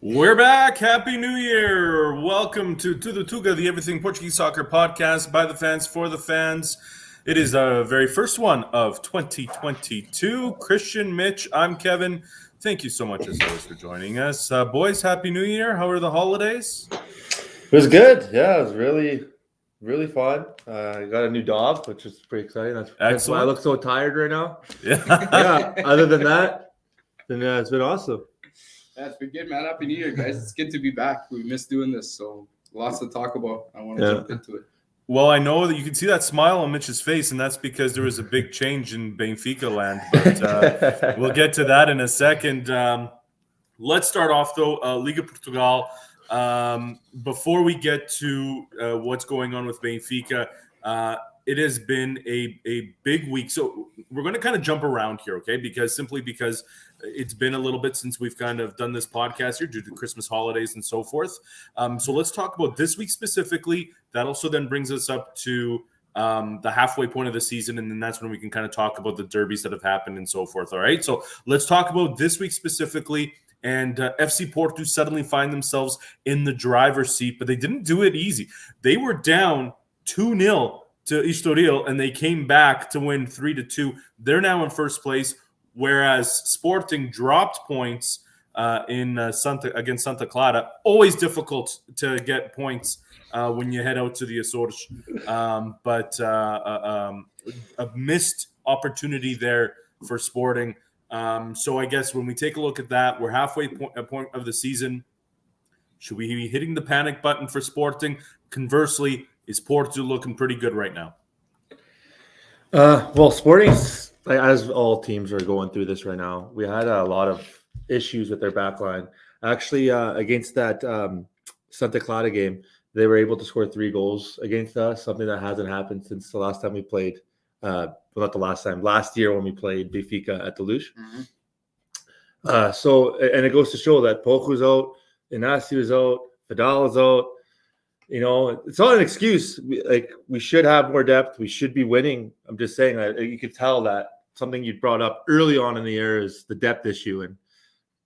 We're back. Happy New Year. Welcome to the Tuga, the Everything Portuguese Soccer podcast by the fans for the fans. It is the very first one of 2022. Christian, Mitch, I'm Kevin. Thank you so much as always for joining us. Boys, Happy New Year. How are the holidays? It was good. Yeah, it was really fun. I got a new dog, which is pretty exciting. That's why I look so tired right now. Yeah. Other than that, then it's been awesome. Yeah, it's been good, man. Happy New Year, guys. It's good to be back. We missed doing this, so lots to talk about. I want to jump into it. Well, I know that you can see that smile on Mitch's face, and that's because there was a big change in Benfica land. But we'll get to that in a second. Let's start off, though, Liga Portugal. Before we get to what's going on with Benfica, it has been a big week. So we're going to kind of jump around here, okay? Because it's been a little bit since we've kind of done this podcast here due to Christmas holidays and so forth. So let's talk about this week specifically. That also then brings us up to the halfway point of the season, and then that's when we can kind of talk about the derbies that have happened and so forth, all right? So let's talk about this week specifically. And FC Porto suddenly find themselves in the driver's seat, but they didn't do it easy. They were down 2-0 to Estoril, and they came back to win 3-2. They're now in first place, whereas Sporting dropped points against Santa Clara. Always difficult to get points when you head out to the Açores, but a missed opportunity there for Sporting. So I guess when we take a look at that, we're halfway point of the season. Should we be hitting the panic button for Sporting? Conversely, is Porto looking pretty good right now? Well, Sporting's, as all teams are going through this right now, we had a lot of issues with their backline. Actually, against that Santa Clara game, they were able to score 3 goals against us, something that hasn't happened since the last time we played. Well, not the last time. Last year when we played Benfica at Deluge. Mm-hmm. So it goes to show that Poku's out, Inácio is out, Vidal is out. You know, it's not an excuse. We should have more depth. We should be winning. I'm just saying that you could tell that something you brought up early on in the year is the depth issue, and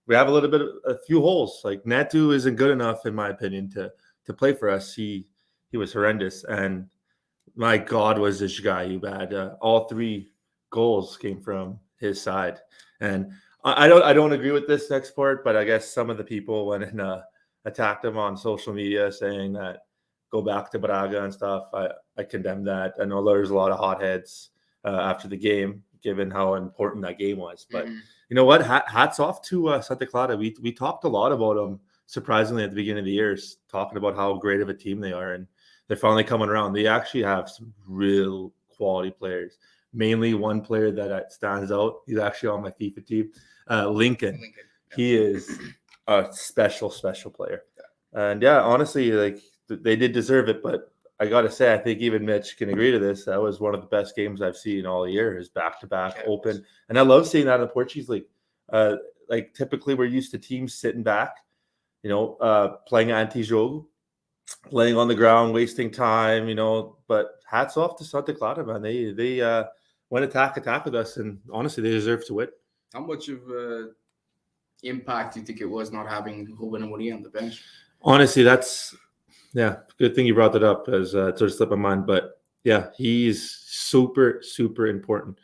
we have a few holes. Like Neto isn't good enough, in my opinion, to play for us. He was horrendous, and my God, was this guy bad. All 3 goals came from his side. And I don't agree with this export, but I guess some of the people went and attacked him on social media saying that go back to Braga and stuff. I condemn that. I know there's a lot of hotheads after the game, given how important that game was. But you know what? Hats off to Santa Clara. We talked a lot about them, surprisingly, at the beginning of the year, talking about how great of a team they are. And they're finally coming around. They actually have some real quality players. Mainly one player that stands out. He's actually on my FIFA team, Lincoln. Yeah. He is a special player. Yeah. And yeah, honestly, they did deserve it. But I got to say, I think even Mitch can agree to this. That was one of the best games I've seen all year. Is back-to-back open, and I love seeing that in the Portuguese League. Typically, we're used to teams sitting back, playing anti-jogo, laying on the ground, wasting time, but hats off to Santa Clara, man. They went attack with us, and honestly, they deserve to win. How much of impact do you think it was not having Joao Moutinho on the bench? Honestly, that's good thing you brought that up, as it sort of slipped my mind. But yeah, he's super important.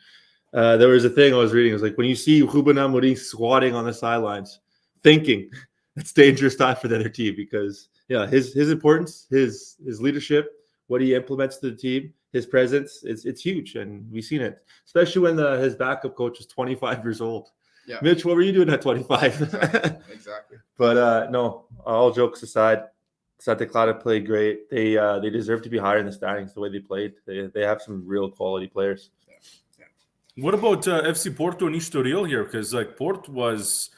There was a thing I was reading. It was like when you see Joao Moutinho squatting on the sidelines, thinking it's dangerous time for the other team, because his importance, his leadership, what he implements to the team, his presence, it's huge, and we've seen it, especially when his backup coach is 25 years old. Yeah. Mitch, what were you doing at 25? Exactly. But no, all jokes aside, Santa Clara played great. They deserve to be higher in the standings the way they played. They have some real quality players. Yeah. What about FC Porto and Estoril here? Because Porto was,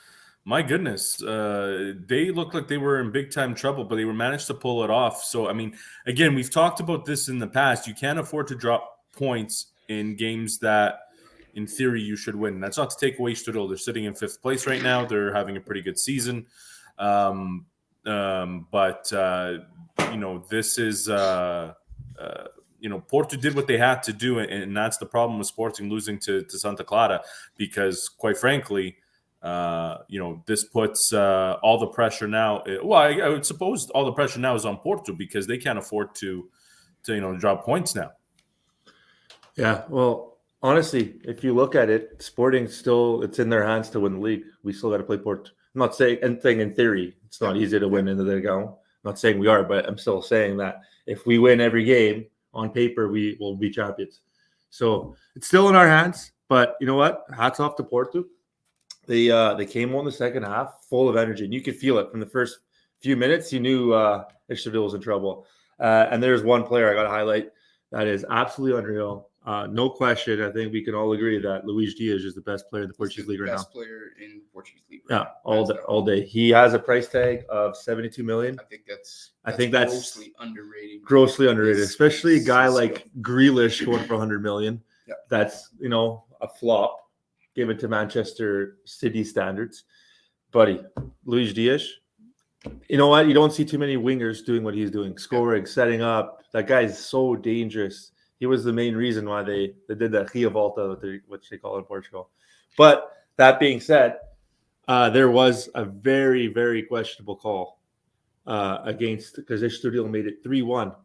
my goodness, they looked like they were in big-time trouble, but they managed to pull it off. So, I mean, again, we've talked about this in the past. You can't afford to drop points in games that, in theory, you should win. That's not to take away Estoril. They're sitting in 5th place right now. They're having a pretty good season. But this is, Porto did what they had to do, and that's the problem with Sporting losing to Santa Clara, because, quite frankly, This puts all the pressure now. Well, I would suppose all the pressure now is on Porto because they can't afford to drop points now. Yeah, well, honestly, if you look at it, Sporting still, it's in their hands to win the league. We still got to play Porto. I'm not saying anything in theory. It's not easy to win in the Liga. I'm not saying we are, but I'm still saying that if we win every game on paper, we will be champions. So it's still in our hands. But you know what? Hats off to Porto. They came on the second half full of energy, and you could feel it from the first few minutes. You knew Ixtadil was in trouble. And there's one player I got to highlight that is absolutely unreal. No question. I think we can all agree that Luis Diaz is the best player in the Portuguese League right now. Best player in Portuguese League. Yeah, all day. He has a price tag of 72 million. I think that's grossly underrated. Grossly underrated, especially a guy like Grealish going for 100 million. Yeah. That's a flop given to Manchester City standards. Buddy, Luis Diaz. You know what? You don't see too many wingers doing what he's doing, scoring, setting up. That guy is so dangerous. He was the main reason why they did that Ria Volta, which they call in Portugal. But that being said, there was a very, very questionable call because Ixtadil made it 3-1.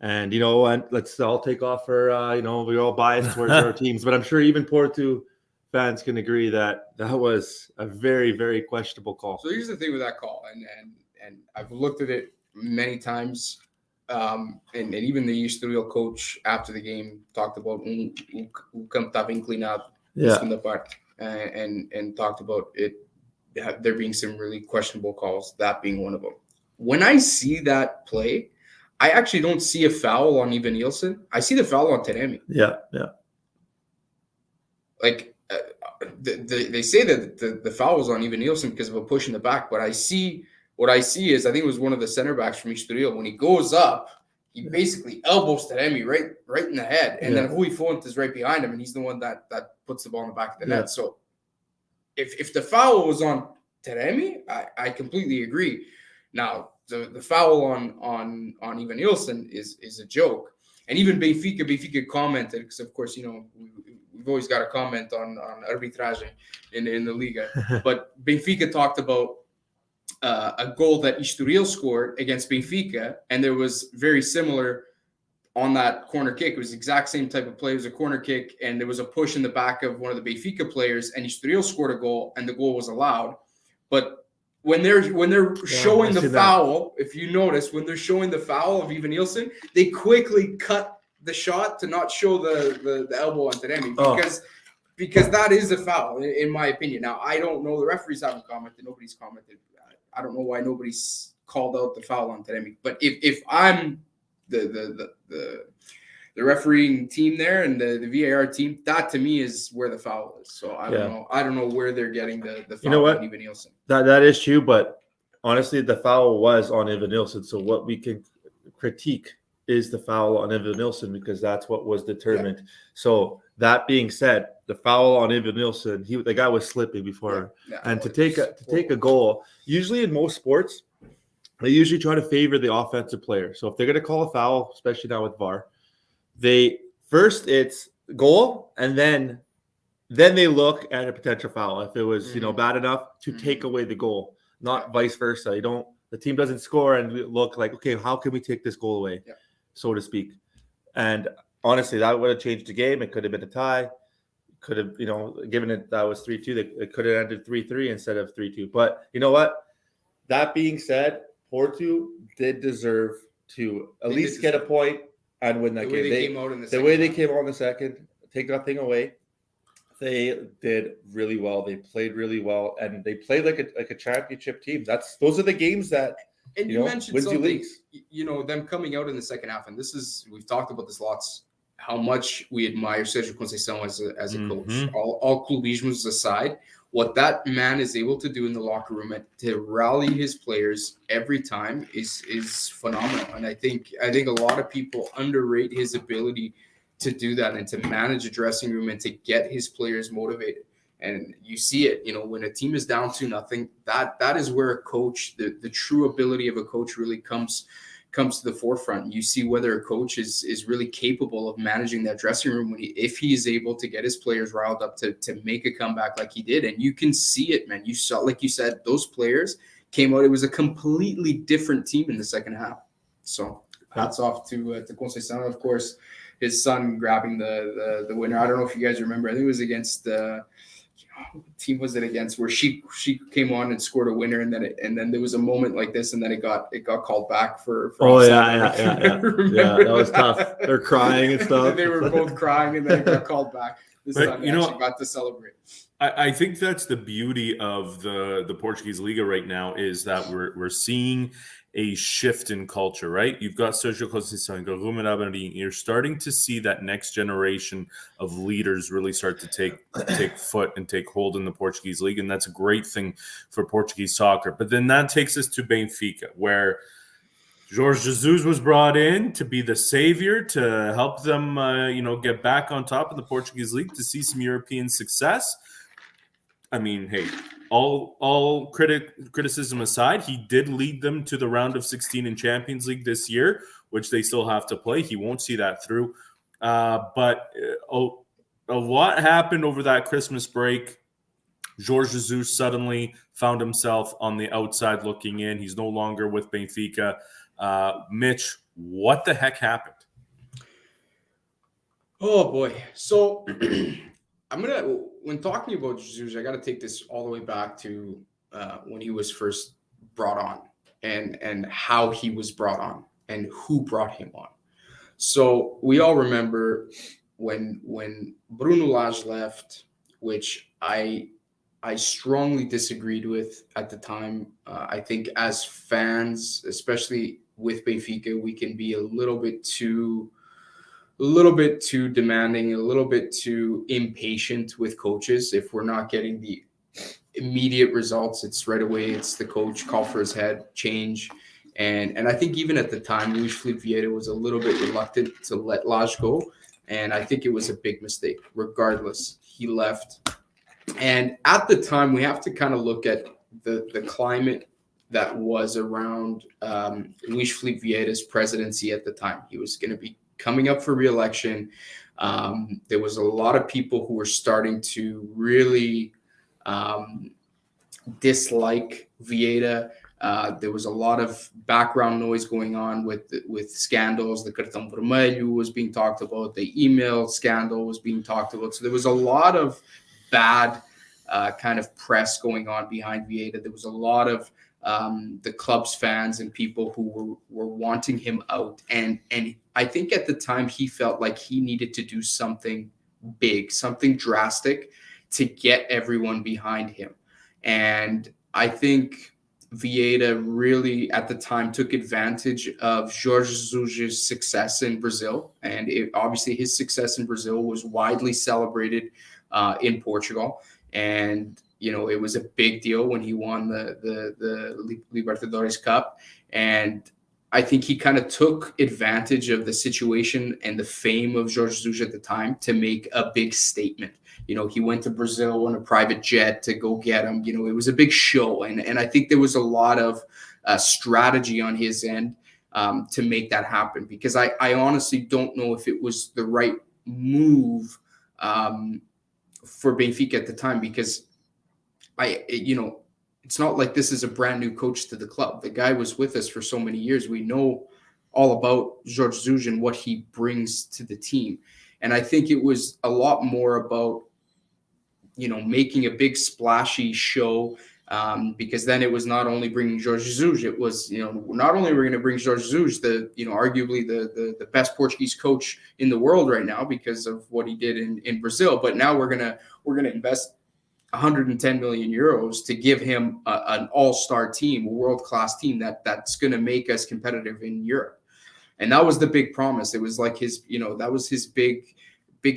And, and let's all take off our, we're all biased towards our teams. But I'm sure even Porto fans can agree that was a very, very questionable call. So here's the thing with that call, and I've looked at it many times. And even the Ixtadil coach after the game talked about o campo estava inclinado in the part, and talked about it there being some really questionable calls, that being one of them. When I see that play, I actually don't see a foul on Ivan Nielsen. I see the foul on Taremi. Yeah. Like they say that the foul was on Ivan Nielsen because of a push in the back, but what I see is, I think it was one of the center backs from Ixtadil. When he goes up, he basically elbows Taremi right in the head. And then Rui Fonte is right behind him, and he's the one that puts the ball in the back of the net. So if the foul was on Taremi, I completely agree. Now, the foul on Ivan Nielsen is a joke. And even Benfica commented, because, of course, we've always got to comment on arbitragem in the Liga. But Benfica talked about a goal that Ixtadil scored against Benfica, and there was very similar on that corner kick. It was the exact same type of play. It was a corner kick, and there was a push in the back of one of the Benfica players, and Ixtadil scored a goal, and the goal was allowed. But when they're showing the foul, if you notice, when they're showing the foul of Ivan Nielsen, they quickly cut the shot to not show the elbow on Taremi because that is a foul, in my opinion. Now, I don't know. The referees haven't commented. Nobody's commented. I don't know why nobody's called out the foul on Taremi. But if I'm the refereeing team there and the VAR team, that to me is where the foul is. So I don't know. I don't know where they're getting the foul on Ivan Nielsen. That is true, but honestly, the foul was on Ivan Nielsen. So what we can critique is the foul on Ivan Nielsen because that's what was determined. Yeah. So that being said, the foul on Ivan Nielsen, the guy was slipping before, and to take a goal. Usually in most sports, they usually try to favor the offensive player. So if they're going to call a foul, especially now with VAR, it's goal, and then they look at a potential foul if it was bad enough to take away the goal, not vice versa. The team doesn't score and look like, okay, how can we take this goal away, so to speak. And honestly, that would have changed the game. It could have been a tie. Could have, given it that was 3-2, it could have ended 3-3 instead of 3-2. But you know what? That being said, Porto did deserve to at least get a point and win that game. The way they came out in the second, take nothing away. They did really well. They played really well, and they played like a championship team. Those are the games that you mentioned something. Them coming out in the second half, and we've talked about this lots. How much we admire Sergio Conceição as a coach. All clubismos aside, what that man is able to do in the locker room to rally his players every time is phenomenal. And I think a lot of people underrate his ability to do that and to manage a dressing room and to get his players motivated. And you see it, when a team is down 2-0, that is where a coach, the true ability of a coach really comes comes to the forefront. You see whether a coach is really capable of managing that dressing room if he is able to get his players riled up to make a comeback like he did. And you can see it, man. You saw, like you said, those players came out. It was a completely different team in the second half. So hats off to Conceição. Of course, his son grabbing the winner. I don't know if you guys remember. I think it was against what team was it against, where she came on and scored a winner, and then there was a moment like this, and then it got called back for yeah, that was tough. They're crying and stuff. They were both crying, and then it got called back. This time they actually got to celebrate. I think that's the beauty of the Portuguese Liga right now, is that we're seeing a shift in culture, right? You've got Sergio Conceição, you've got Ruben Amorim. You're starting to see that next generation of leaders really start to take foot and take hold in the Portuguese League, and that's a great thing for Portuguese soccer. But then that takes us to Benfica, where Jorge Jesus was brought in to be the savior, to help them, get back on top of the Portuguese League, to see some European success. I mean, hey, all criticism aside, he did lead them to the round of 16 in Champions League this year, which they still have to play. He won't see that through. But a lot happened over that Christmas break. Jorge Jesus suddenly found himself on the outside looking in. He's no longer with Benfica. Mitch, what the heck happened? Oh, boy. So when talking about Jesus, I got to take this all the way back to when he was first brought on, and how he was brought on and who brought him on. So we all remember when Bruno Lage left, which I strongly disagreed with at the time. I think as fans, especially with Benfica, we can be a little bit too demanding, a little bit too impatient with coaches. If we're not getting the immediate results, it's right away, it's the coach, call for his head, change. And I think even at the time, Luís Filipe Vieira was a little bit reluctant to let Lage go. And I think it was a big mistake. Regardless, he left. And at the time, we have to kind of look at the climate that was around Luís Filipe Vieira's presidency at the time. He was going to be coming up for re-election. There was a lot of people who were starting to really dislike Vieira. There was a lot of background noise going on with scandals. The Cartão Vermelho was being talked about. The email scandal was being talked about. So there was a lot of bad kind of press going on behind Vieira. There was a lot of the club's fans and people who were wanting him out. And I think at the time he felt like he needed to do something big, something drastic to get everyone behind him. And I think Vieira really at the time took advantage of Jorge Jesus' success in Brazil. And obviously his success in Brazil was widely celebrated in Portugal. And it was a big deal when he won the Libertadores Cup. And I think he kind of took advantage of the situation and the fame of Jorge Jesus at the time to make a big statement. He went to Brazil on a private jet to go get him. It was a big show. And I think there was a lot of strategy on his end to make that happen, because I honestly don't know if it was the right move for Benfica at the time, because it's not like this is a brand new coach to the club. The guy was with us for so many years. We know all about Jorge Jesus and what he brings to the team. And I think it was a lot more about, making a big splashy show, because then it was not only bringing Jorge Jesus, it was, not only we're going to bring Jorge Jesus, arguably the best Portuguese coach in the world right now because of what he did in Brazil. But now we're going to invest 110 million euros to give him an all-star team, a world-class team that's going to make us competitive in Europe. And that was the big promise. It was like his, that was his big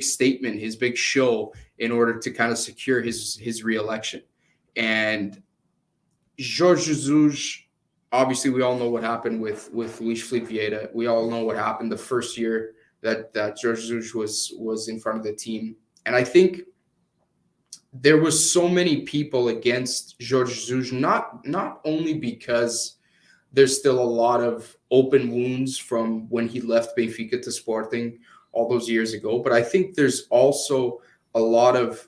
statement, his big show in order to kind of secure his re-election. And Jorge Jesus, obviously we all know what happened with Luís Filipe Vieira. We all know what happened the first year that Jorge Jesus was in front of the team. And I think there was so many people against Jorge Jesus, not only because there's still a lot of open wounds from when he left Benfica to Sporting all those years ago. But I think there's also a lot of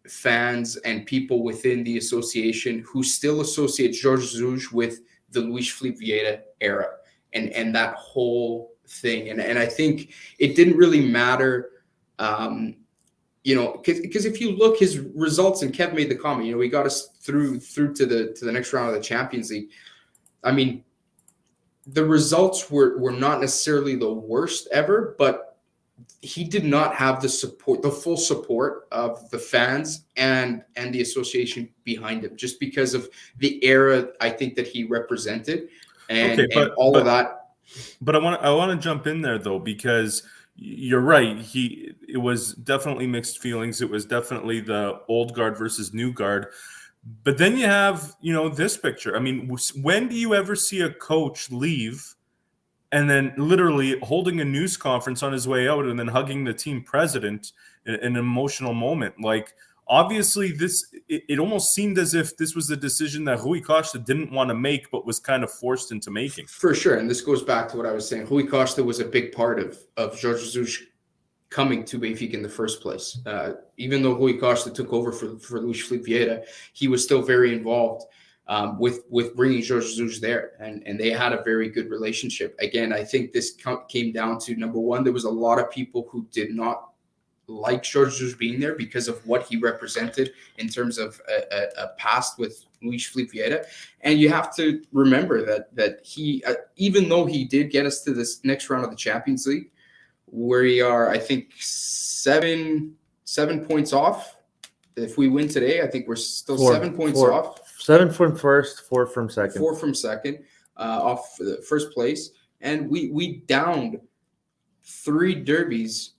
fans and people within the association who still associate Jorge Jesus with the Luis Felipe Vieira era and that whole thing. And I think it didn't really matter, because if you look his results, and Kev made the comment, he got us through to the next round of the Champions League. I mean, the results were not necessarily the worst ever, but he did not have the full support of the fans and the association behind him, just because of the era I think that he represented and of that. But I want to jump in there though, because you're right. It was definitely mixed feelings. It was definitely the old guard versus new guard. But then you have, this picture. I mean, when do you ever see a coach leave and then literally holding a news conference on his way out and then hugging the team president in an emotional moment? Like, obviously, it almost seemed as if this was a decision that Rui Costa didn't want to make, but was kind of forced into making. For sure. And this goes back to what I was saying. Rui Costa was a big part of Jorge Jesus coming to Benfica in the first place. Even though Rui Costa took over for Luis Felipe Vieira, he was still very involved with bringing Jorge Jesus there. And they had a very good relationship. Again, I think this came down to, number one, there was a lot of people who did not like Jorge Jesus being there because of what he represented in terms of a past with Luis Felipe Vieira. And you have to remember that he, even though he did get us to this next round of the Champions League, where we are, I think, 7 points off. If we win today, I think we're still 7 points off. 7 from first, 4 from second. 4 from second, off the first place. And we downed 3 derbies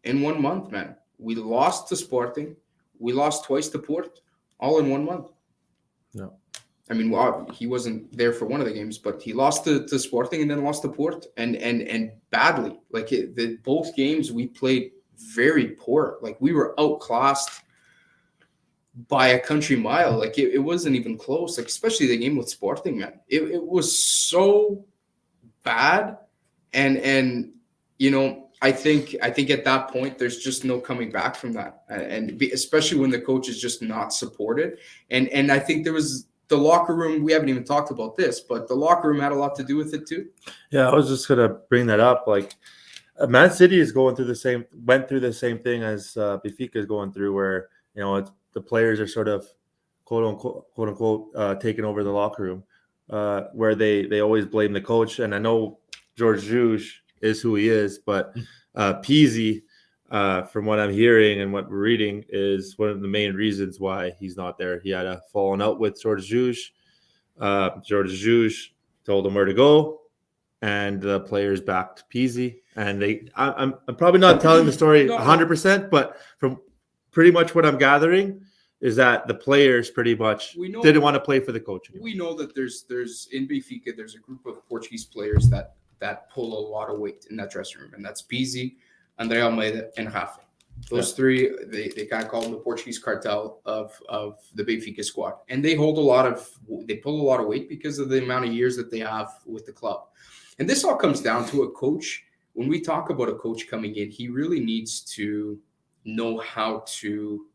in 1 month, man. We lost to Sporting. We lost twice to Porto, all in 1 month. No. I mean, he wasn't there for one of the games, but he lost to Sporting and then lost to Porto, and badly. Like, both games we played very poor. Like, we were outclassed by a country mile. Like, it wasn't even close. Like, especially the game with Sporting, man. It was so bad, and I think at that point there's just no coming back from that, and especially when the coach is just not supported. And I think there was the locker room. We haven't even talked about this, but the locker room had a lot to do with it too. Yeah, I was just gonna bring that up. Like, Man City is went through the same thing as Benfica is going through, where the players are sort of quote unquote taking over the locker room, where they always blame the coach. And I know Jorge Jesus is who he is, but Pizzi, from what I'm hearing and what we're reading, is one of the main reasons why he's not there. He had a falling out with Jorge Jesus. Jorge Jesus told him where to go, and the players backed Pizzi. And I'm probably not telling the story 100%, but from pretty much what I'm gathering is that the players pretty much didn't want to play for the coach anymore. We know that there's in Benfica, there's a group of Portuguese players that pull a lot of weight in that dressing room, and that's Pizzi, André Almeida, and Rafa. Those three, they kind of call them the Portuguese cartel of the Benfica squad, and they pull a lot of weight because of the amount of years that they have with the club. And this all comes down to a coach. When we talk about a coach coming in, he really needs to know how to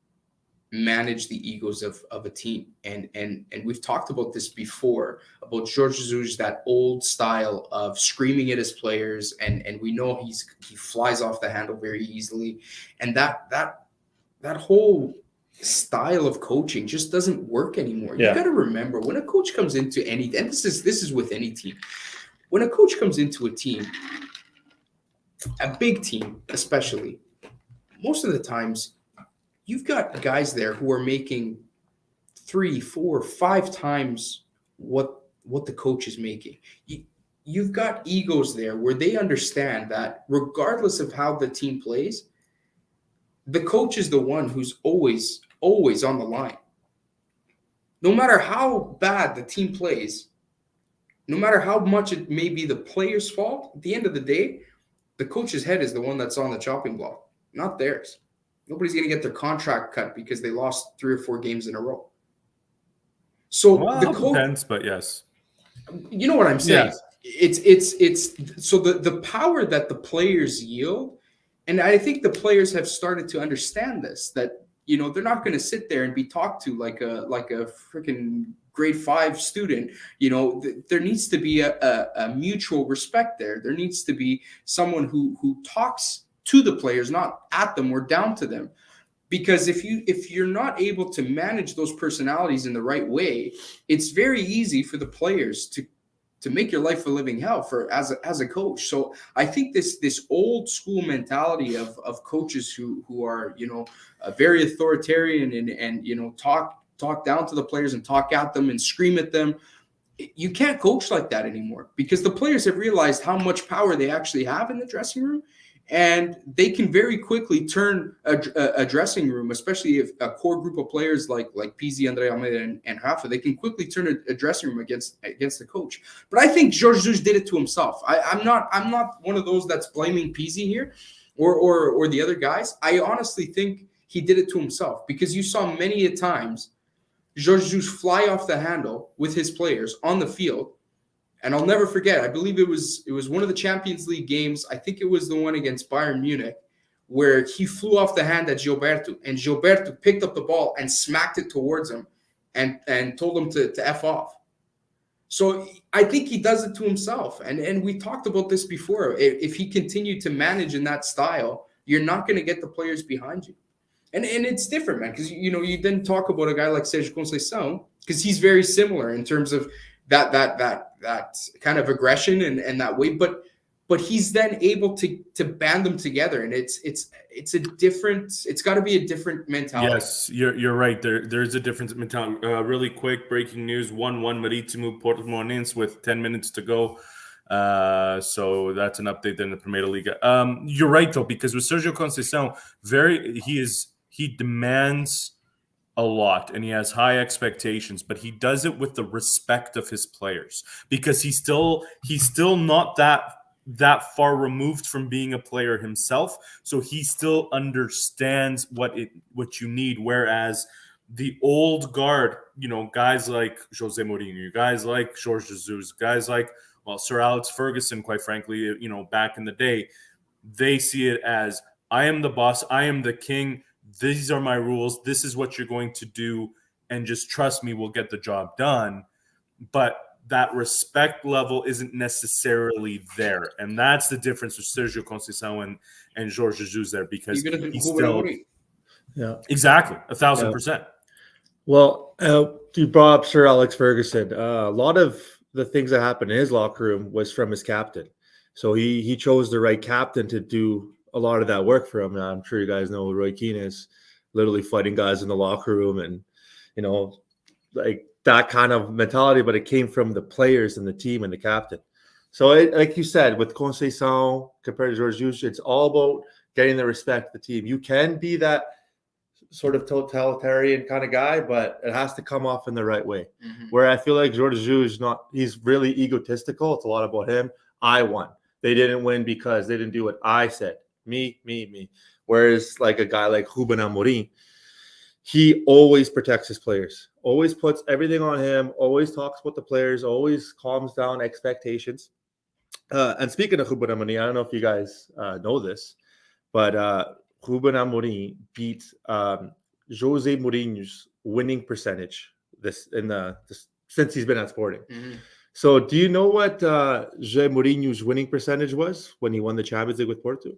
manage the egos of a team. And we've talked about this before, about Jorge Jesus, that old style of screaming at his players, and we know he flies off the handle very easily. And that whole style of coaching just doesn't work anymore. You got to remember, when a coach comes into and this is with any team, when a coach comes into a team, a big team especially, most of the times you've got guys there who are making 3, 4, 5 times what the coach is making. You've got egos there where they understand that regardless of how the team plays, the coach is the one who's always on the line. No matter how bad the team plays, no matter how much it may be the player's fault, at the end of the day, the coach's head is the one that's on the chopping block, not theirs. Nobody's going to get their contract cut because they lost 3 or 4 games in a row. So the coach, depends, but yes. You know what I'm saying? Yes. It's so the power that the players yield, and I think the players have started to understand this, that they're not going to sit there and be talked to like a freaking grade 5 student. There needs to be a mutual respect there. There needs to be someone who talks to the players, not at them or down to them. Because if you're not able to manage those personalities in the right way, it's very easy for the players to make your life a living hell as a coach. So I think this old school mentality of coaches who are very authoritarian and talk down to the players and talk at them and scream at them. You can't coach like that anymore, because the players have realized how much power they actually have in the dressing room. And they can very quickly turn a dressing room, especially if a core group of players like Pizzi, André Almeida, and Rafa, they can quickly turn a dressing room against the coach. But I think Jorge Jesus did it to himself. I'm not one of those that's blaming Pizzi here or the other guys. I honestly think he did it to himself, because you saw many a times Jorge Jesus fly off the handle with his players on the field. And I'll never forget, I believe it was one of the Champions League games. I think it was the one against Bayern Munich, where he flew off the hand at Gilberto, and Gilberto picked up the ball and smacked it towards him and told him to F off. So I think he does it to himself. And we talked about this before. If he continued to manage in that style, you're not going to get the players behind you. And it's different, man, because you then talk about a guy like Sérgio Conceição, because he's very similar in terms of that kind of aggression and that way, but he's then able to band them together, and it's got to be a different mentality. Yes, you're right. There's a different mentality. Really quick breaking news: 1-1 Marítimo Portimonense with 10 minutes to go. So that's an update in the Primeira Liga. You're right though, because with Sérgio Conceição, he demands a lot and he has high expectations, but he does it with the respect of his players, because he's still not that far removed from being a player himself, so he still understands what you need. Whereas the old guard, guys like Jose Mourinho, guys like Jorge Jesus, guys like Sir Alex Ferguson, quite frankly, back in the day, they see it as, I am the boss, I am the king. These are my rules. This is what you're going to do. And just trust me, we'll get the job done. But that respect level isn't necessarily there. And that's the difference with Sérgio Conceição and Jorge Jesus there, because he's still... Yeah, exactly. 1,000%. Well, you brought up Sir Alex Ferguson. A lot of the things that happened in his locker room was from his captain. So he chose the right captain to do a lot of that work for him. I'm sure you guys know Roy Keane is, literally fighting guys in the locker room, and like that kind of mentality, but it came from the players and the team and the captain. So like you said, with Conceição compared to Jorge Jesus, it's all about getting the respect of the team. You can be that sort of totalitarian kind of guy, but it has to come off in the right way. Mm-hmm. Where I feel like Jorge Jesus he's really egotistical. It's a lot about him. I won. They didn't win because they didn't do what I said. Me. Whereas like a guy like Ruben Amorim, he always protects his players, always puts everything on him, always talks about the players, always calms down expectations. And speaking of Ruben Amorim, I don't know if you guys know this, but Ruben Amorim beat Jose Mourinho's winning percentage since he's been at Sporting. Mm-hmm. So do you know what Jose Mourinho's winning percentage was when he won the Champions League with Porto?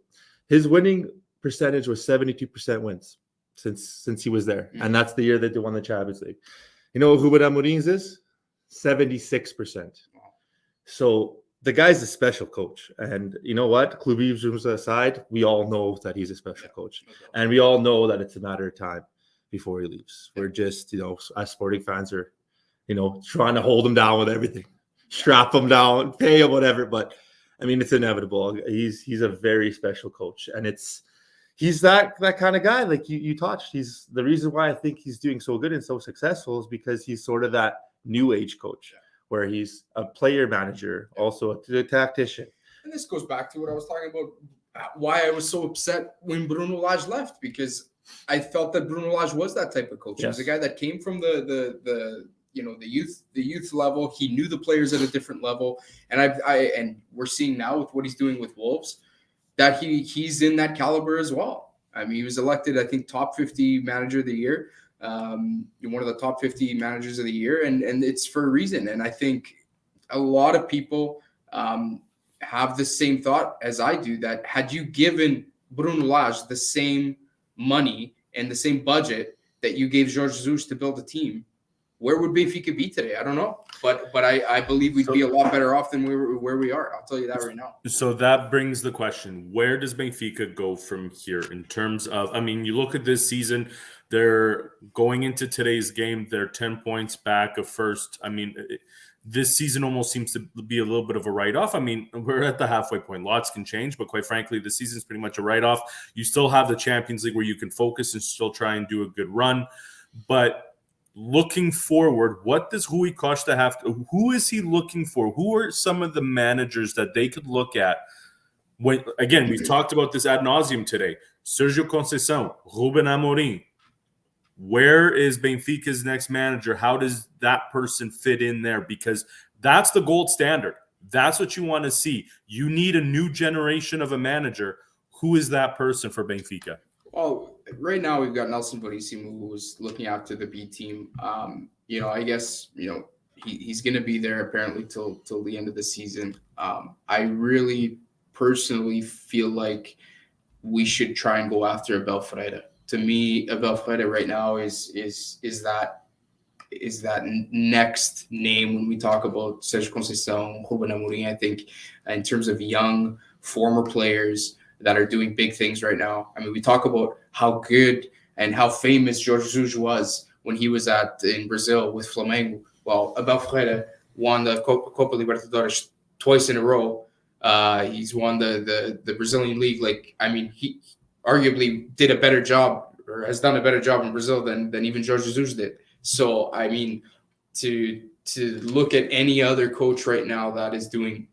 His winning percentage was 72% wins since he was there. Mm-hmm. And that's the year that they won the Champions League. You know what Ruben Amorim's is? 76%. So the guy's a special coach. And you know what? Clubism aside, we all know that he's a special coach. And we all know that it's a matter of time before he leaves. We're just, as Sporting fans are, trying to hold him down with everything. Strap him down, pay him, whatever. But I mean, it's inevitable. He's a very special coach, and he's that kind of guy. Like you touched. He's the reason why I think he's doing so good and so successful is because he's sort of that new age coach, where he's a player manager, also a tactician. And this goes back to what I was talking about. Why I was so upset when Bruno Lage left, because I felt that Bruno Lage was that type of coach. Yes. He was a guy that came from the the youth level. He knew the players at a different level, and and we're seeing now with what he's doing with Wolves that he's in that caliber as well. I mean, he was elected, I think, top 50 manager of the year, one of the top 50 managers of the year, and it's for a reason. And I think a lot of people have the same thought as I do, that had you given Bruno Lage the same money and the same budget that you gave Jorge Jesus to build a team, where would Benfica be today? I don't know, but I believe we'd be a lot better off than where we are. I'll tell you that right now. So that brings the question: where does Benfica go from here in terms of? I mean, you look at this season; they're going into today's game. They're 10 points back of first. I mean, this season almost seems to be a little bit of a write-off. I mean, we're at the halfway point. Lots can change, but quite frankly, the season's pretty much a write-off. You still have the Champions League where you can focus and still try and do a good run, but looking forward, what does Rui Costa have to, who is he looking for? Who are some of the managers that they could look at? When, again, we've talked about this ad nauseum today. Sergio Conceição, Ruben Amorim. Where is Benfica's next manager? How does that person fit in there? Because that's the gold standard. That's what you want to see. You need a new generation of a manager. Who is that person for Benfica? Well, right now we've got Nelson Verissimo, who's looking after the B team. I guess he's going to be there apparently till the end of the season. I really personally feel like we should try and go after Abel Ferreira. To me, Abel Ferreira right now is that next name when we talk about Sérgio Conceição, Ruben Amorim. I think in terms of young former players that are doing big things right now. I mean, we talk about how good and how famous Jorge Jesus was when he was in Brazil with Flamengo. Well, Abel Ferreira won the Copa Libertadores twice in a row. He's won the Brazilian league. He arguably did a better job, or has done a better job in Brazil than even Jorge Jesus did. So, I mean, to look at any other coach right now that is doing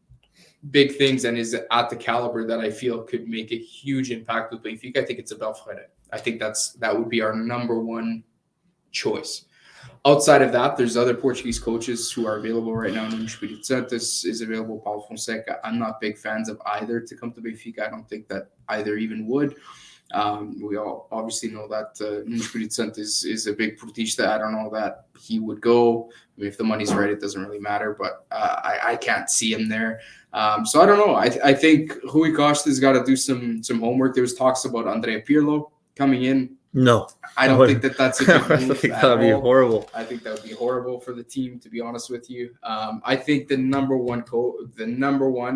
big things and is at the caliber that I feel could make a huge impact with Benfica, I think it's Abel Ferreira. I think that would be our number one choice. Outside of that, there's other Portuguese coaches who are available right now. Nuno Espírito Santo is available. Paulo Fonseca. I'm not big fans of either to come to Benfica. I don't think that either even would. We all obviously know that Nuno Espírito Santo is a big Portista. I don't know that he would go. I mean, if the money's right, it doesn't really matter, but I can't see him there. So I don't know. I think Rui Costa's got to do some homework. There was talks about Andrea Pirlo coming in. No, I don't think that's a good move. I think that would be horrible. I think that would be horrible for the team, to be honest with you. I think the number one,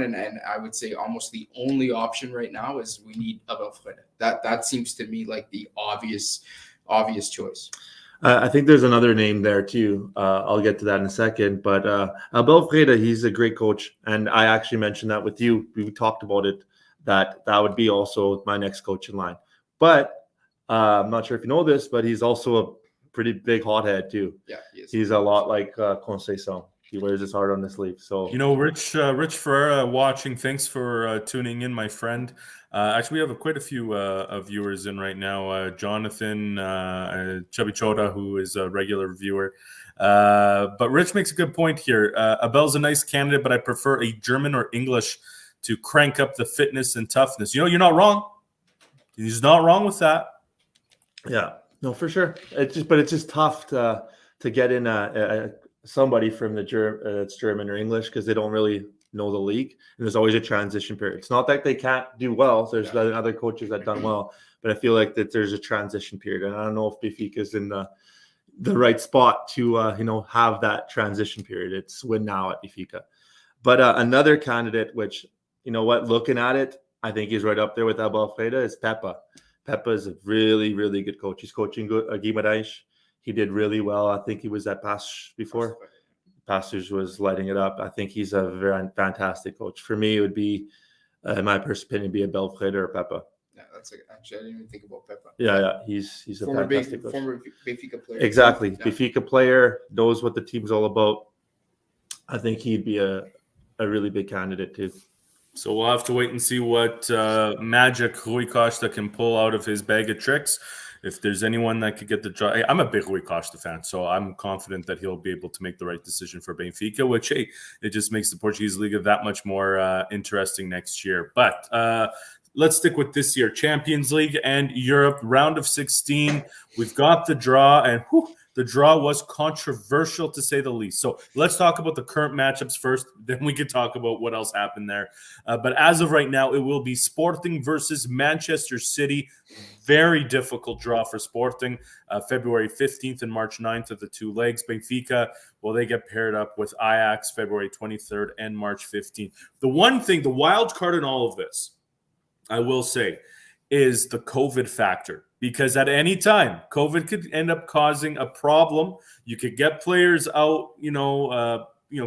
and I would say almost the only option right now is we need Abel Ferreira. That seems to me like the obvious choice. I think there's another name there too. I'll get to that in a second. But Abel Ferreira, he's a great coach, and I actually mentioned that with you. We talked about it. That would be also my next coach in line. But I'm not sure if you know this, but he's also a pretty big hothead too. Yeah, he is. He's a lot like Conceição. He wears his heart on his sleeve. So Rich Ferreira watching. Thanks for tuning in, my friend. Actually, we have quite a few viewers in right now. Jonathan Chubby Chota, who is a regular viewer. But Rich makes a good point here. Abel's a nice candidate, but I prefer a German or English to crank up the fitness and toughness. You're not wrong. He's not wrong with that. Yeah, no, for sure. It's just tough to get in somebody from that's German or English because they don't really know the league, and there's always a transition period. It's not that they can't do well. There's other coaches that done well, but I feel like that there's a transition period, and I don't know if Benfica's in the right spot to have that transition period. It's win now at Benfica. But another candidate, which looking at it, I think he's right up there with Abel Ferreira, is Pepa. Pepa is a really, really good coach. He's coaching Guimarães. He did really well. I think he was at Passos before. Passos was lighting it up. I think he's a very fantastic coach. For me, it would be, in my personal opinion, be Abel Ferreira or Pepa. Yeah, actually, I didn't even think about Pepa. Yeah, he's a fantastic coach. Former Benfica player. Exactly. Yeah. Benfica player, knows what the team's all about. I think he'd be a really big candidate too. So we'll have to wait and see what magic Rui Costa can pull out of his bag of tricks. if there's anyone that could get the job, I'm a big Rui Costa fan, so I'm confident that he'll be able to make the right decision for Benfica, which, hey, it just makes the Portuguese Liga that much more interesting next year. But let's stick with this year. Champions League and Europe, round of 16. We've got the draw, and the draw was controversial to say the least. So let's talk about the current matchups first. Then we can talk about what else happened there. But as of right now, it will be Sporting versus Manchester City. Very difficult draw for Sporting. February 15th and March 9th are the two legs. Benfica, well, they get paired up with Ajax February 23rd and March 15th. The one thing, the wild card in all of this, I will say, is the COVID factor, because at any time COVID could end up causing a problem. You could get players out,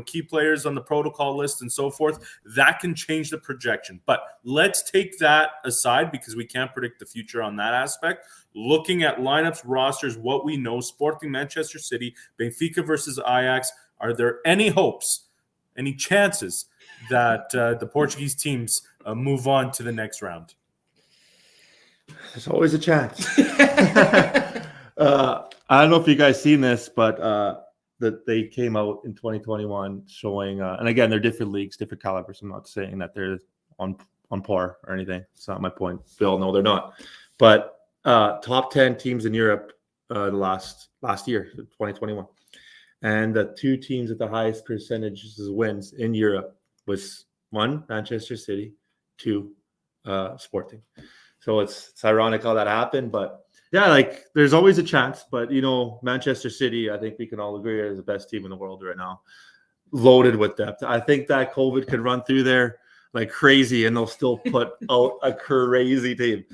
key players on the protocol list and so forth. That can change the projection. But let's take that aside because we can't predict the future on that aspect. Looking at lineups, rosters, what we know, Sporting Manchester City, Benfica versus Ajax, are there any hopes, any chances that the Portuguese teams move on to the next round? There's always a chance. I don't know if you guys seen this, but that they came out in 2021 showing, and again, they're different leagues, different calibers. I'm not saying that they're on par or anything. It's not my point. We all know they're not. But top 10 teams in Europe the last year, 2021. And the two teams with the highest percentages of wins in Europe was 1, Manchester City, 2, Sporting. So it's ironic how that happened, but yeah, like there's always a chance. But Manchester City, I think we can all agree, is the best team in the world right now, loaded with depth. I think that COVID could run through there like crazy, and they'll still put out a crazy team.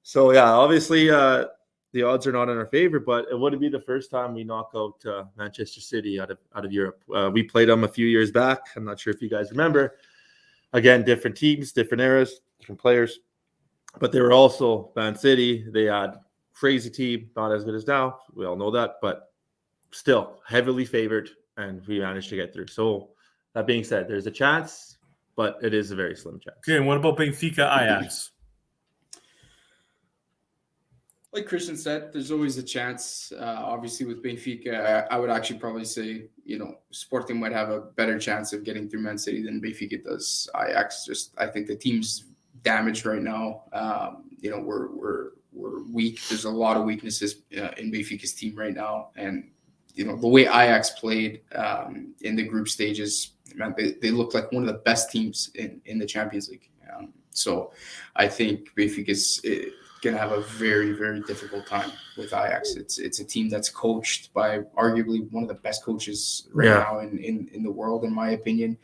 So yeah, obviously the odds are not in our favor, but it wouldn't be the first time we knock out Manchester City out of Europe. We played them a few years back. I'm not sure if you guys remember. Again, different teams, different eras, different players. But they were also Man City. They had crazy team, not as good as now. We all know that, but still heavily favored, and we managed to get through. So that being said, there's a chance, but it is a very slim chance. Okay, and what about Benfica Ajax? Like Christian said, there's always a chance. Obviously, with Benfica, I would actually probably say, Sporting might have a better chance of getting through Man City than Benfica does. Ajax, I think the team's damaged right now. We're weak. There's a lot of weaknesses in Benfica's team right now, and the way Ajax played in the group stages, man, they look like one of the best teams in the Champions League. So I think Benfica's going to have a very, very difficult time with Ajax. It's a team that's coached by arguably one of the best coaches now in the world, in my opinion.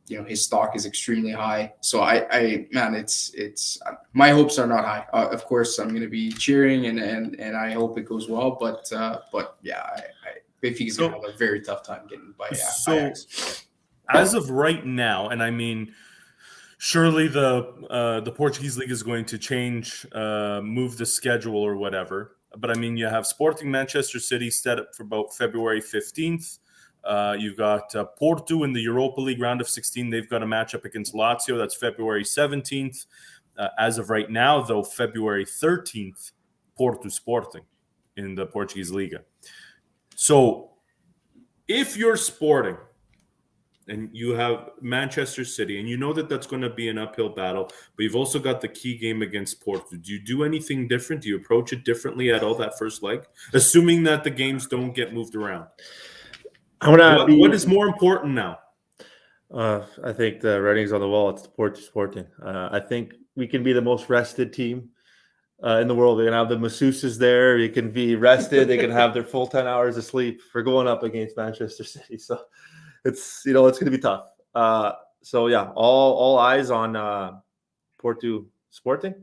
His stock is extremely high. So it's my hopes are not high. Of course, I'm going to be cheering and I hope it goes well. But yeah, Benfica's going to have a very tough time getting by Ajax. As of right now, and I mean, surely the Portuguese League is going to change, move the schedule or whatever. But I mean, you have Sporting Manchester City set up for about February 15th. You've got Porto in the Europa League round of 16. They've got a matchup against Lazio. That's February 17th. As of right now, though, February 13th, Porto Sporting in the Portuguese Liga. So if you're Sporting and you have Manchester City, and you know that that's going to be an uphill battle, but you've also got the key game against Porto. Do you do anything different? Do you approach it differently at all that first leg, assuming that the games don't get moved around? What is more important now? I think the writing's on the wall. It's Porto Sporting. I think we can be the most rested team in the world. They can have the masseuses there. You can be rested. They can have their full 10 hours of sleep for going up against Manchester City. So it's going to be tough. So yeah, all eyes on Porto Sporting,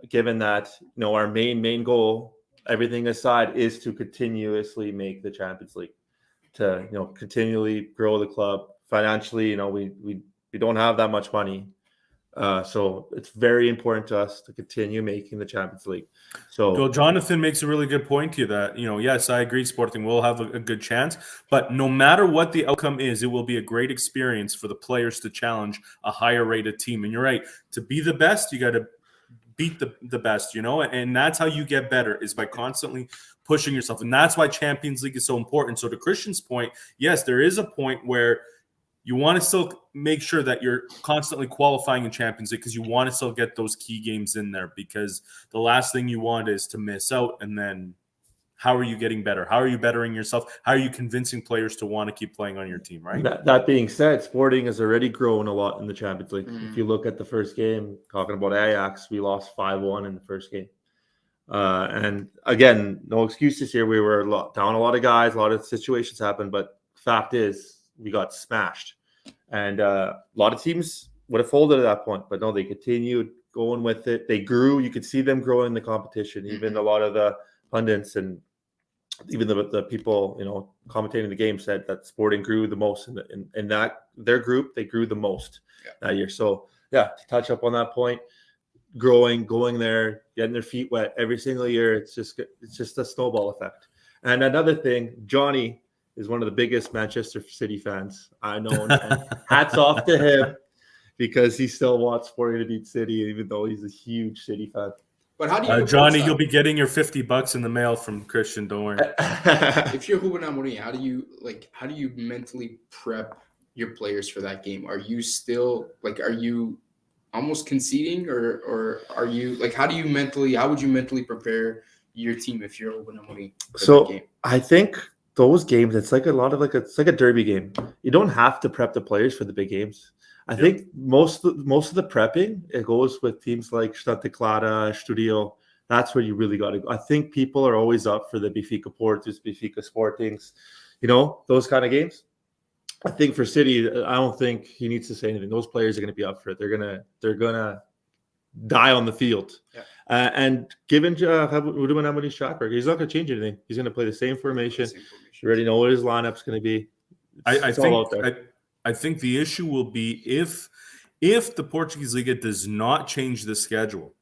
given that our main goal, everything aside, is to continuously make the Champions League, to continually grow the club financially. We don't have that much money, so it's very important to us to continue making the Champions League. So Jonathan makes a really good point to you that, yes, I agree, Sporting will have a good chance, but no matter what the outcome is, it will be a great experience for the players to challenge a higher rated team. And you're right, to be the best, you got to beat the best, and that's how you get better, is by constantly pushing yourself. And that's why Champions League is so important. So to Christian's point, yes, there is a point where you want to still make sure that you're constantly qualifying in Champions League, because you want to still get those key games in there, because the last thing you want is to miss out. And then how are you getting better? How are you bettering yourself? How are you convincing players to want to keep playing on your team, right? That being said, Sporting has already grown a lot in the Champions League. If you look at the first game, talking about Ajax, we lost 5-1 in the first game. And again, no excuses here. We were down a lot of guys, a lot of situations happened, but fact is we got smashed. And a lot of teams would have folded at that point, but no, they continued going with it. They grew. You could see them growing in the competition. Even a lot of the pundits and even the people, commentating the game said that Sporting grew the most in that their group. They grew the most that year. So yeah, to touch up on that point, growing, going there, getting their feet wet every single year. It's just a snowball effect. And another thing, Johnny is one of the biggest Manchester City fans I know. And hats off to him, because he still wants Sporting to beat City, even though he's a huge City fan. But how do you Johnny, you'll be getting your $50 in the mail from Christian, don't worry. If you're Ruben Amorim, how do you mentally prep your players for that game? Are you still are you almost conceding, or are you how would you mentally prepare your team if you're Ruben Amorim for that game? I think those games, it's like it's like a derby game. You don't have to prep the players for the big games. I think most of the prepping, it goes with teams like Santa Clara, Studio. That's where you really got to go. I think people are always up for the Benfica Portos, Benfica Sportings, those kind of games. I think for City, I don't think he needs to say anything. Those players are going to be up for it. They're gonna die on the field. Yeah. And given Ruben Amorim's track record, he's not going to change anything. He's going to play the same formation. You already know what his lineup's going to be. I think the issue will be if the Portuguese Liga does not change the schedule,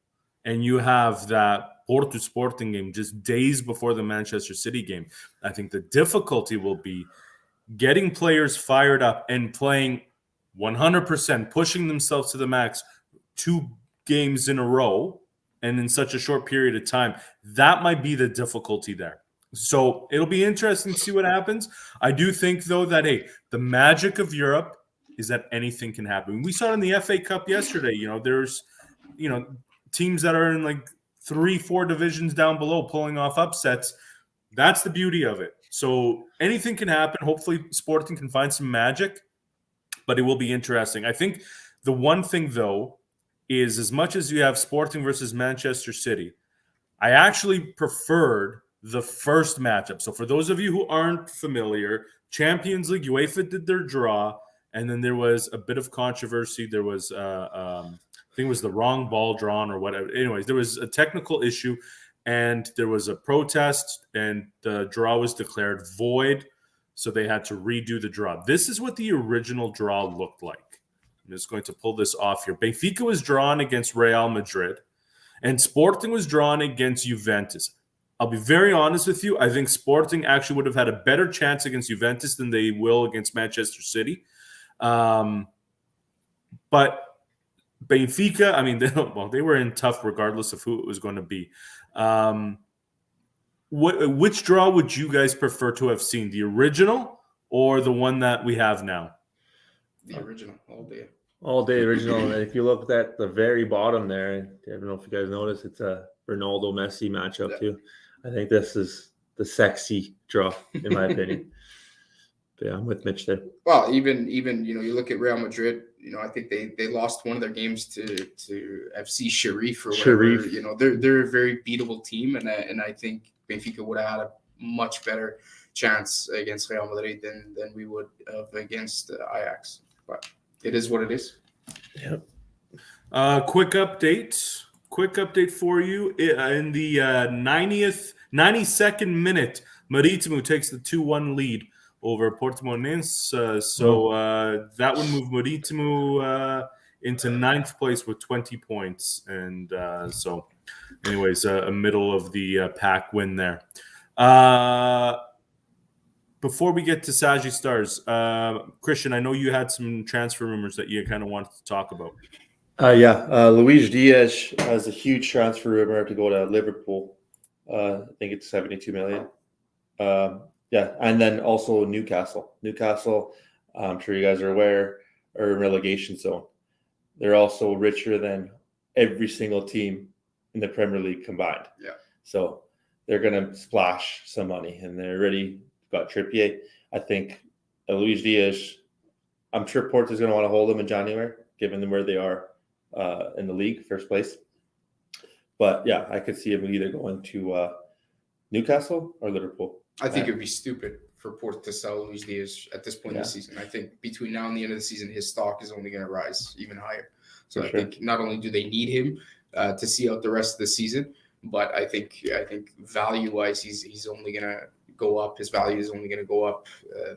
and you have that Porto Sporting game just days before the Manchester City game. I think the difficulty will be getting players fired up and playing 100%, pushing themselves to the max 2 games in a row and in such a short period of time. That might be the difficulty there. So it'll be interesting to see what happens. I do think, though, that, the magic of Europe is that anything can happen. We saw it in the FA Cup yesterday. There's, teams that are in 3-4 divisions down below pulling off upsets. That's the beauty of it. So anything can happen. Hopefully Sporting can find some magic, but it will be interesting. I think the one thing, though, is as much as you have Sporting versus Manchester City, I actually preferred the first matchup. So for those of you who aren't familiar, Champions League, UEFA did their draw, and then there was a bit of controversy. There was, I think it was the wrong ball drawn or whatever. Anyways, there was a technical issue, and there was a protest, and the draw was declared void, so they had to redo the draw. This is what the original draw looked like. I'm just going to pull this off here. Benfica was drawn against Real Madrid, and Sporting was drawn against Juventus. I'll be very honest with you. I think Sporting actually would have had a better chance against Juventus than they will against Manchester City. But Benfica, they were in tough regardless of who it was going to be. Which draw would you guys prefer to have seen? The original or the one that we have now? The original, all day. All day original. And if you look at the very bottom there, I don't know if you guys noticed, it's a Ronaldo-Messi matchup too. I think this is the sexy draw, in my opinion. But yeah, I'm with Mitch there. Well, even you look at Real Madrid. I think they lost one of their games to FC Sheriff or whatever. They're a very beatable team, and I think Benfica would have had a much better chance against Real Madrid than we would have against Ajax. But it is what it is. Yep. Quick update for you. In the 92nd minute, Moutinho takes the 2-1 lead over Portimonense. That would move Moutinho into 9th place with 20 points. And anyways, a middle of the pack win there. Before we get to Saji Stars, Christian, I know you had some transfer rumors that you kind of wanted to talk about. Luis Diaz has a huge transfer rumor to go to Liverpool. I think it's 72 million. And then also Newcastle. Newcastle, I'm sure you guys are aware, are in relegation zone. They're also richer than every single team in the Premier League combined. Yeah. So they're going to splash some money, and they already got Trippier. I think Luis Diaz, I'm sure Porto's going to want to hold him in January, given them where they are in the league, first place. But yeah, I could see him either going to Newcastle or Liverpool. I think it would be stupid for Porto to sell Luis Diaz at this point in the season. I think between now and the end of the season, his stock is only going to rise even higher. So I think not only do they need him to see out the rest of the season, but I think value-wise, he's only going to go up. His value is only going to go up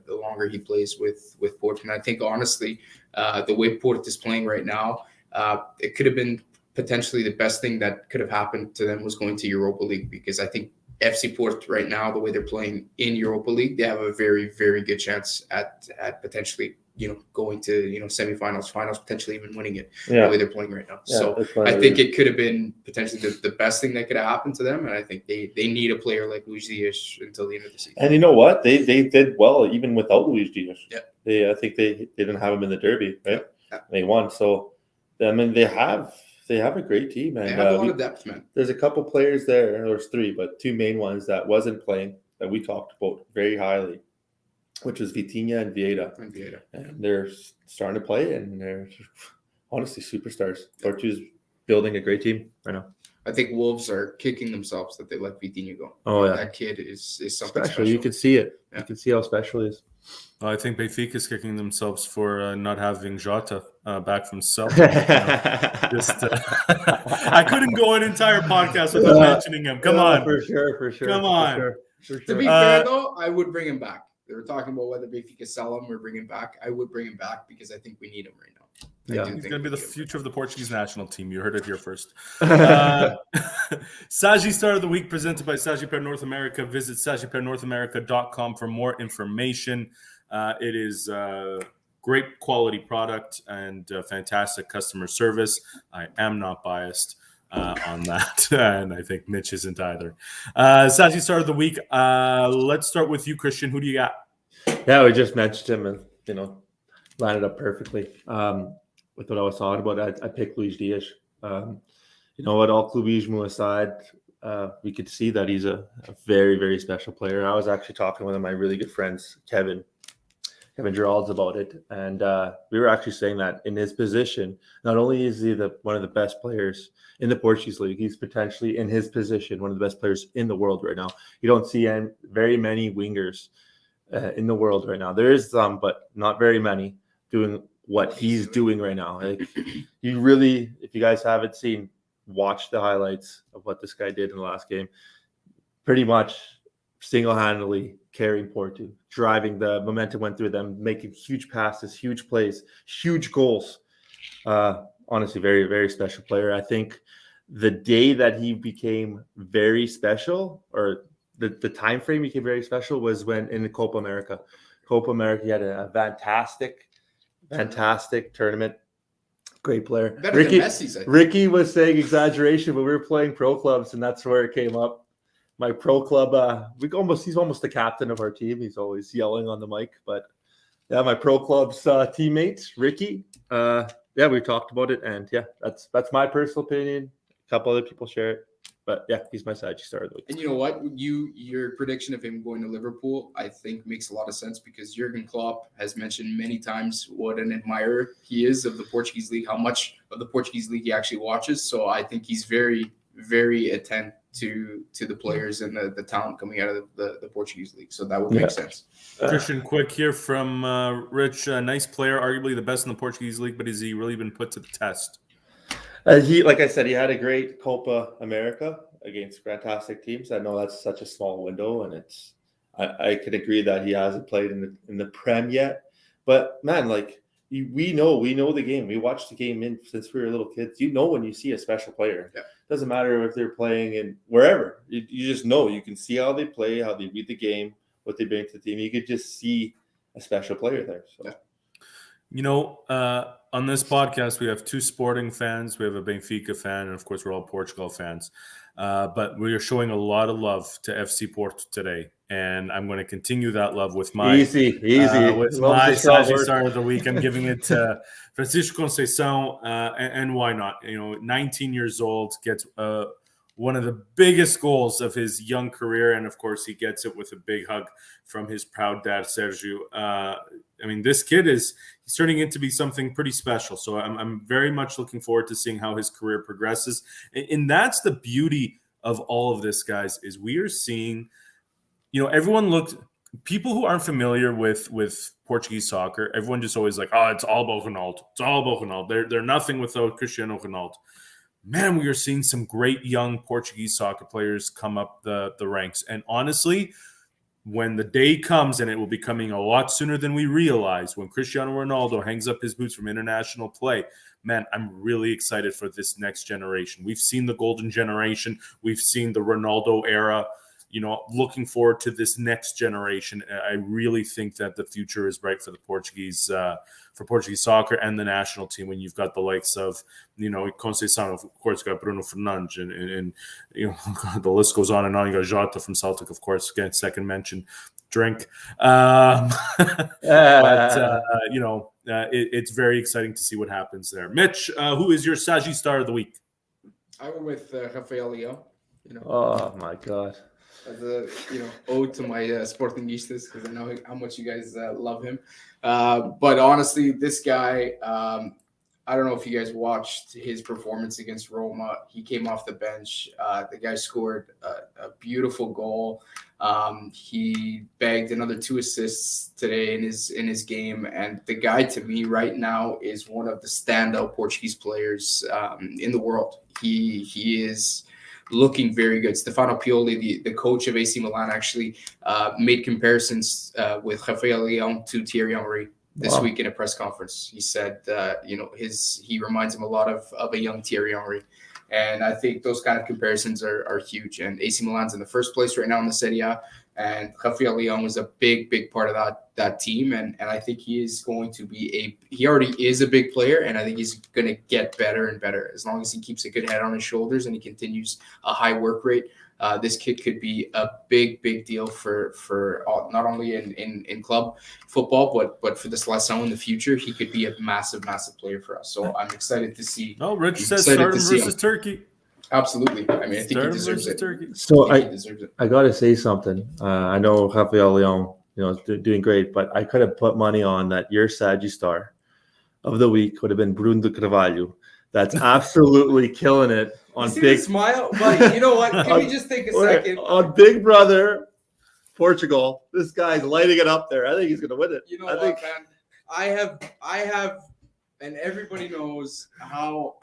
the longer he plays with Porto. And I think, honestly, the way Porto is playing right now, it could have been potentially the best thing that could have happened to them was going to Europa League, because I think FC Porto right now, the way they're playing in Europa League, they have a very, very good chance at potentially, going to, semifinals, finals, potentially even winning it the way they're playing right now. So I think it could have been potentially the best thing that could have happened to them. And I think they need a player like Luis Diaz until the end of the season. And you know what? They did well even without Luis Diaz. Yeah. I think they didn't have him in the derby, right? Yeah. They won. So, I mean, they have a great team. And they have a lot of depth, man. There's a couple players there. There's three, but two main ones that wasn't playing that we talked about very highly, which was Vitinha and Vieira. And they're starting to play, and they're honestly superstars. Porto's building a great team right now. I think Wolves are kicking themselves that they let Vitinha go. Oh, yeah. That kid is something special. You can see it. Yeah. You can see how special he is. I think Benfica is kicking themselves for not having Jota back from Celtic. I couldn't go an entire podcast without mentioning him. Come on. For sure. Come on. For sure. To be fair, though, I would bring him back. They were talking about whether Benfica sell him or bring him back. I would bring him back because I think we need him right now. He's going to be the future of the Portuguese national team. You heard it here first. Saji Star of the Week presented by Sagipair North America. Visit sagipairnorthamerica.com for more information. It is great quality product and fantastic customer service. I am not biased on that, and I think Mitch isn't either. Saji Star of the Week. Let's start with you, Christian. Who do you got? Yeah, we just mentioned him and lined it up perfectly. With what I was talking about, I picked Luis Diaz. You know what? All clubismo aside, we could see that he's a very, very special player. I was actually talking with one of my really good friends, Kevin Geralds, about it, and we were actually saying that in his position, not only is he one of the best players in the Portuguese League, he's potentially in his position one of the best players in the world right now. You don't see very many wingers in the world right now. There is some, but not very many doing what he's doing right now. Like, you really, if you guys haven't seen, watch the highlights of what this guy did in the last game. Pretty much single-handedly carrying Porto, driving the momentum went through them, making huge passes, huge plays, huge goals. Honestly, very, very special player. I think the day that he became very special, or the time frame became very special, was when in the Copa America. Copa America, he had a fantastic tournament. Great player. Better than Messi's, I think. Ricky was saying exaggeration, but we were playing pro clubs, and that's where it came up. My pro club, he's almost the captain of our team. He's always yelling on the mic. But yeah, my pro club's teammates, Ricky. We talked about it, and yeah, that's my personal opinion. A couple other people share it. But yeah, he's my Saji Star of the Week. And you know what? Your prediction of him going to Liverpool, I think, makes a lot of sense, because Jurgen Klopp has mentioned many times what an admirer he is of the Portuguese League, how much of the Portuguese League he actually watches. So I think he's very, very attentive to the players and the talent coming out of the Portuguese League. So that would make sense. Christian, quick here from Rich. Nice player, arguably the best in the Portuguese League, but has he really been put to the test? Like I said, he had a great Copa America against fantastic teams. I know that's such a small window, and I could agree that he hasn't played in the Prem yet. But man, like we know the game. We watched the game since we were little kids. You know when you see a special player. Yeah. Doesn't matter if they're playing in wherever. You just know. You can see how they play, how they read the game, what they bring to the team. You could just see a special player there. So. Yeah. On this podcast, we have 2 Sporting fans. We have a Benfica fan, and of course, we're all Portugal fans. But we are showing a lot of love to FC Porto today, and I'm going to continue that love with my Easy. with Love's my a strong Saji word. Star of the week. I'm giving it to Francisco Conceição, and why not? 19 years old, gets one of the biggest goals of his young career, and of course, he gets it with a big hug from his proud dad, Sergio. This kid he's turning into be something pretty special. So I'm very much looking forward to seeing how his career progresses. And that's the beauty of all of this, guys, is we are seeing, people who aren't familiar with Portuguese soccer, everyone just always like, oh, it's all about Ronaldo. It's all about Ronaldo. They're nothing without Cristiano Ronaldo. Man, we are seeing some great young Portuguese soccer players come up the ranks. And honestly, when the day comes, and it will be coming a lot sooner than we realize, when Cristiano Ronaldo hangs up his boots from international play, man, I'm really excited for this next generation. We've seen the golden generation. We've seen the Ronaldo era. Looking forward to this next generation. I really think that the future is bright for the Portuguese soccer and the national team. When you've got the likes of, Conceição, of course, you got Bruno Fernandes, and the list goes on and on. You got Jota from Celtic, of course, again, second mention. Drink, it's very exciting to see what happens there. Mitch, who is your Saji Star of the week? I went with Rafael Leão. Oh my God. As a ode to my Sportingistas, because I know how much you guys love him. But honestly, this guy, I don't know if you guys watched his performance against Roma. He came off the bench. The guy scored a beautiful goal. He bagged another 2 assists today in his game, and the guy to me right now is one of the standout Portuguese players in the world. He is looking very good. Stefano Pioli, the coach of AC Milan, actually made comparisons with Rafael Leão to Thierry Henry this week in a press conference. He said, he reminds him a lot of a young Thierry Henry. And I think those kind of comparisons are huge. And AC Milan's in the first place right now in the Serie A. And Rafael Leão is a big part of that team. And I think he is going to be he already is a big player. And I think he's going to get better and better as long as he keeps a good head on his shoulders and he continues a high work rate. This kid could be a big deal for not only in club football, but for the Seleção in the future. He could be a massive player for us. So I'm excited to see. Oh, Rich says start him versus Turkey. Absolutely. I mean, I think he deserves it. Turkey. So I got to say something. I know Rafael Leão, is doing great, but I could have put money on that your Saji Star of the week would have been Bruno de Carvalho. That's absolutely killing it on you Big smile. But you know what? Can we just take a second on Big Brother Portugal? This guy's lighting it up there. I think he's going to win it. You know what, man? I have, and everybody knows how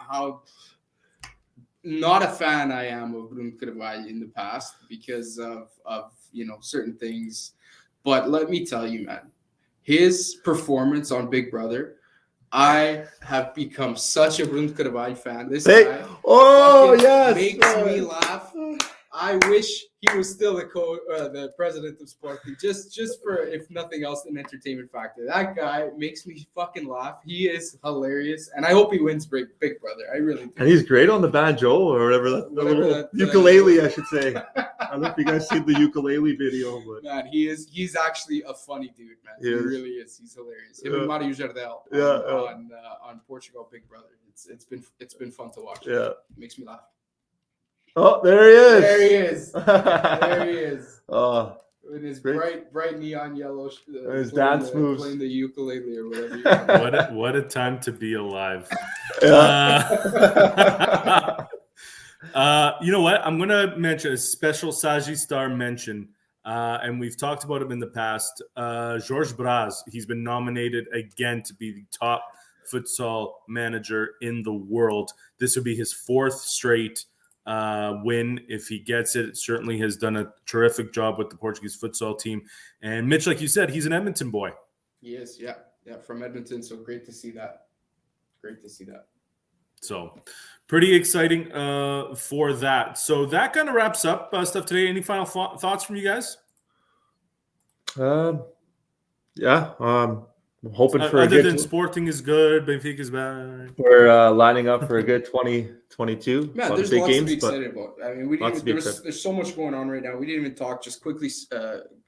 not a fan I am of Bruno Carvalho in the past because of certain things. But let me tell you, man, his performance on Big Brother, I have become such a Bruno Carvalho fan. This guy makes me laugh. I wish he was still the president of Sporting, just for, if nothing else, an entertainment factor. That guy makes me fucking laugh. He is hilarious, and I hope he wins Big Brother. I really do. And he's great on the banjo or whatever ukulele, I should say. I don't know if you guys seen the ukulele video, but man, he's actually a funny dude, man. He really is. He's hilarious. Him and Mario Jardel on Portugal Big Brother. It's been fun to watch. Yeah, it makes me laugh. Oh, there he is. There he is. Oh, with his bright neon yellow. His dance moves. Playing the ukulele or whatever. What a time to be alive. You know what? I'm going to mention a special Saji Star mention, and we've talked about him in the past. Jorge Braz, he's been nominated again to be the top futsal manager in the world. This would be his 4th straight win. If he gets it, certainly has done a terrific job with the Portuguese futsal team. And Mitch, like you said, he's an Edmonton boy. He is, yeah, from Edmonton. So great to see that. So pretty exciting for that. So that kind of wraps up stuff today. Any final thoughts from you guys? One I'm hoping for a Other good. than Sporting is good, Benfica is bad. We're lining up for a good 2022. Man, A lot there's of big lots to games, be but excited about. I mean, we lots didn't. to be There's so much going on right now. We didn't even talk. Just quickly,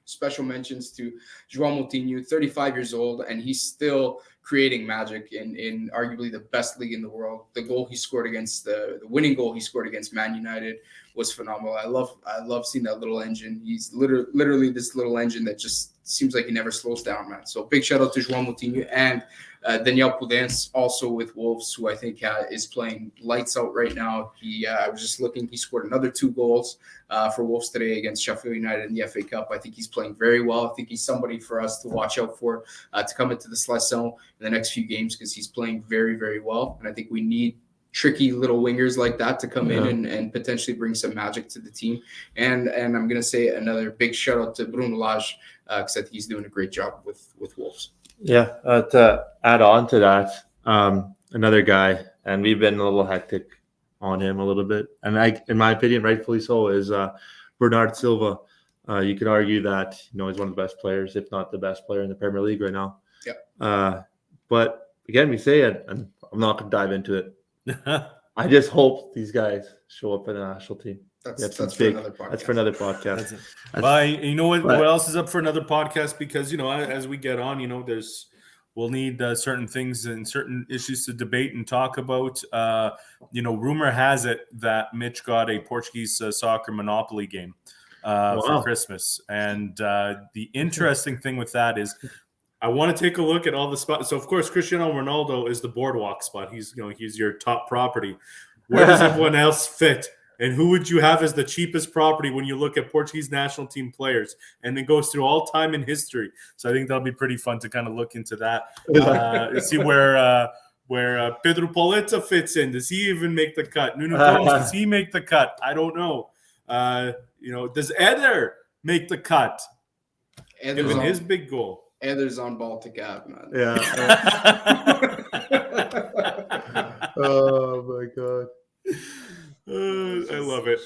special mentions to Joao Moutinho, 35 years old, and he's still creating magic in arguably the best league in the world. The goal he scored against the winning goal he scored against Man United was phenomenal. I love seeing that little engine. He's literally this little engine that just seems like he never slows down, man. So big shout out to Joao Moutinho and Daniel Pudence, also with Wolves, who I think is playing lights out right now. I was just looking, he scored another 2 goals for Wolves today against Sheffield United in the FA Cup. I think he's playing very well. I think he's somebody for us to watch out for to come into the Seleção in the next few games because he's playing very, very well. And I think we need tricky little wingers like that to come in and potentially bring some magic to the team. And I'm going to say another big shout out to Bruno Lage because I think he's doing a great job with Wolves. Yeah, to add on to that, another guy, and we've been a little hectic on him a little bit, and in my opinion, rightfully so, is Bernard Silva. You could argue that he's one of the best players, if not the best player in the Premier League right now. Yeah. But again, we say it, and I'm not going to dive into it. I just hope these guys show up in the national team. That's for another podcast. That's for another podcast. Well, you know what else is up for another podcast? Because as we get on, we'll need certain things and certain issues to debate and talk about. Rumor has it that Mitch got a Portuguese soccer Monopoly game for Christmas, and the interesting thing with that is, I want to take a look at all the spots. So, of course, Cristiano Ronaldo is the boardwalk spot. He's your top property. Where does everyone else fit? And who would you have as the cheapest property when you look at Portuguese national team players? And it goes through all time in history. So I think that'll be pretty fun to kind of look into that. See where Pedro Pauleta fits in. Does he even make the cut? Nuno Gomes, does he make the cut? I don't know. Does Eder make the cut? Given his big goal. Eder's on Baltic Ave, man. Yeah. Oh my God. I love it.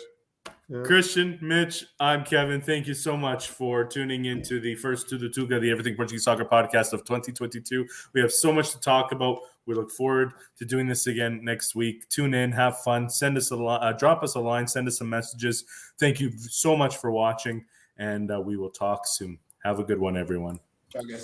Yeah. Christian, Mitch, I'm Kevin. Thank you so much for tuning into the first To the Tuga, the Everything Portuguese Soccer podcast of 2022. We have so much to talk about. We look forward to doing this again next week. Tune in, have fun, send us drop us a line, send us some messages. Thank you so much for watching, and we will talk soon. Have a good one, everyone. Okay.